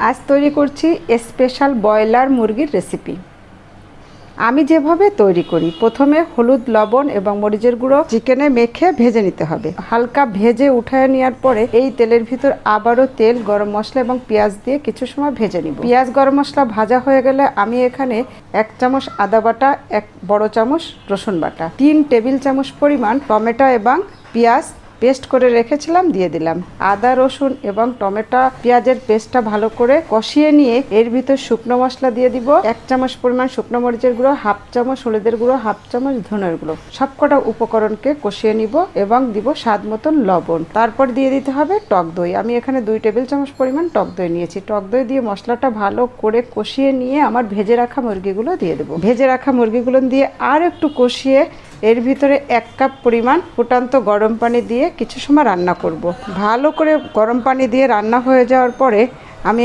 আজ তৈরি করছি স্পেশাল ব্রয়লার মুরগির রেসিপি। আমি যেভাবে তৈরি করি, প্রথমে হলুদ, লবণ এবং মরিচের গুঁড়ো চিকেনে মেখে ভেজে নিতে হবে। হালকা ভেজে উঠায় নেওয়ার পরে এই তেলের ভিতর আবারও তেল, গরম মশলা এবং পেঁয়াজ দিয়ে কিছু সময় ভেজে নিব। পেঁয়াজ, গরম মশলা ভাজা হয়ে গেলে আমি এখানে 1 চামচ আদা বাটা, 1 বড় চামচ রসুন বাটা, 3 টেবিল চামচ পরিমাণ টমেটো এবং পেঁয়াজ পেস্ট করে রেখেছিলাম দিয়ে দিলাম। আদা, রসুন এবং টমেটো পেঁয়াজের পেস্টটা ভালো করে কষিয়ে নিয়ে এর ভিতর শুকনো মশলা দিয়ে দিব। 1 চামচ পরিমাণ শুকনো মরিচের গুঁড়ো, 1/2 চামচ হলুদের গুঁড়ো, 1/2 চামচ ধনের গুঁড়ো। সবকটা উপকরণকে কষিয়ে নিব এবং দিব স্বাদ মতন লবণ। তারপর দিয়ে দিতে হবে টক দই। আমি এখানে 2 টেবিল চামচ পরিমাণ টক দই নিয়েছি। টক দই দিয়ে মশলাটা ভালো করে কষিয়ে নিয়ে আমার ভেজে রাখা মুরগিগুলো দিয়ে দেবো। ভেজে রাখা মুরগিগুলো দিয়ে আর একটু কষিয়ে এর ভিতরে 1 কাপ পরিমাণ ফুটান্ত গরম পানি দিয়ে কিছু সময় রান্না করব। ভালো করে গরম পানি দিয়ে রান্না হয়ে যাওয়ার পরে আমি